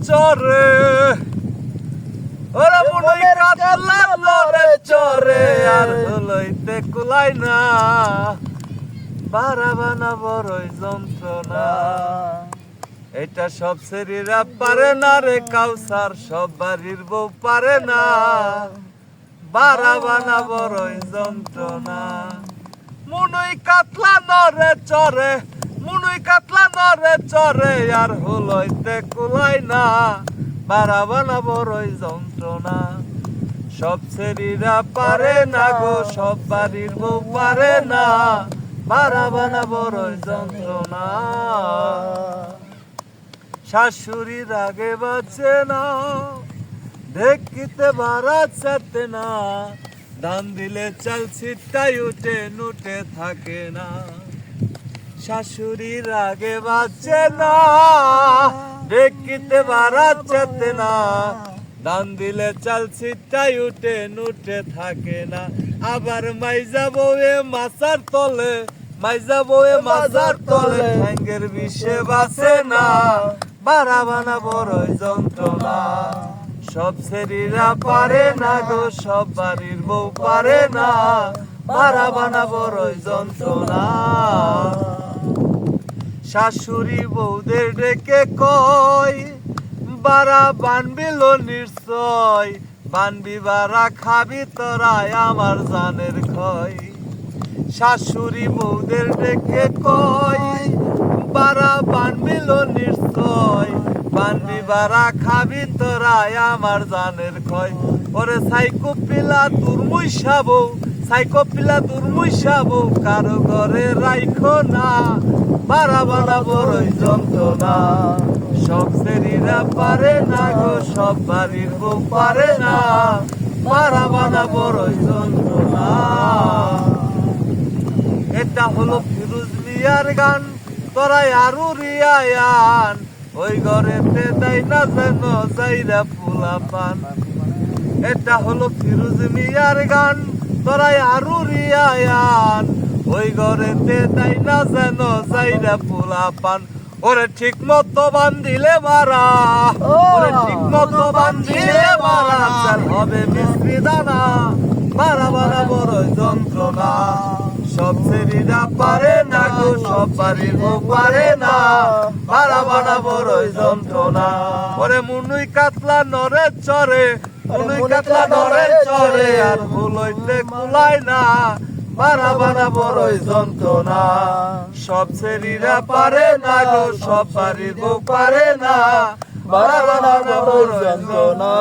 চরে ওরে মনুই কাতলা নরে চরে আর লইতে কুলাই না বারাবানা বড়ই যন্ত্রণা এটা সব শরীরা পারে না রে কাউসার সব বাড়ির বউ পারে না বারাবানা বড়ই যন্ত্রণা মনুই কাতলা নরে চরে মনুই কাতলা নরে চরে আর হলইতে কুলাই না বারাবানা বড়ই যন্ত্রণা সব শরীরা পারে না গো সব বাড়ির বউ পারে না বারাবানা বড়ই যন্ত্রণা শাশুড়ি রাগে বাঁচে না দেখিতে বাড়াচ্ছে না দান দিলে চাল ছিটাই উঠে নুটে থাকে না শাশুড়ি রাগে বাঁচে না দেখিতে বাড়াচ্ছে না দান দিলে চাল ছিটাই উঠে নুটে থাকে না আবার মাইজা বউয়ে মাছার তলে মাইজা বউয়ে মাছার তলে ঠ্যাঙ্গের বিষে বাসে না বারাবানা বড়ই যন্ত্রণা সব শরীরা পারে না গো সব বাড়ির বউ পারে না বারাবানা বড়ই যন্ত্রণা শাশুড়ি বউদের ডেকে কয় বারা বানবিল নিশ্চয় বানবি বারা খাবি তোরাই আমার জানের ক্ষয় শাশুড়ি বউদের ডেকে কয় বারা বানবিল নিশ্চয় বানবি বারা খাবি তোরাই আমার জানের ক্ষয় ওরে সাইকো পিলা দুর্মুই সাবো সাইকো পিলা দুর্মুই সাবো কারো ঘরে রাইখো না বারাবানা বড়ই যন্ত্রণা সব শরীরা পারে না গো সব বাড়ির বউ পারে না বারাবানা বড়ই যন্ত্রণা এটা হলো ফিরোজ মিয়ার গান তোরাই আরু রিয়ায়ান ওই ঘরেতে দেয় না যেন যাইরা ফুলা পান এটা হলো ফিরোজ মিয়ার গান তোরাই আরু রিয়ায়ান ওই ঘরেতে দেয় না যেন যাইরা ফুলা পান ওরে ঠিক মতো বান্ধিলে মারা ওরে ঠিক মতো বান্ধিলে মারা চাল হবে মিস্ত্রি দানা বারাবানা বড়ই যন্ত্রণা সব শরীরা পারে না গো সব বাড়ির বউ পারে না বারাবানা বড়ই যন্ত্রণা ওরে মনুই কাতলা নরে চরে মনুই কাতলা নরে চরে আর হলইতে কুলায় না বারাবানা বড়ই যন্ত্রণা সব শরীরা পারে না গো সব বাড়ির বউ পারে না বারাবানা বড়ই যন্ত্রণা।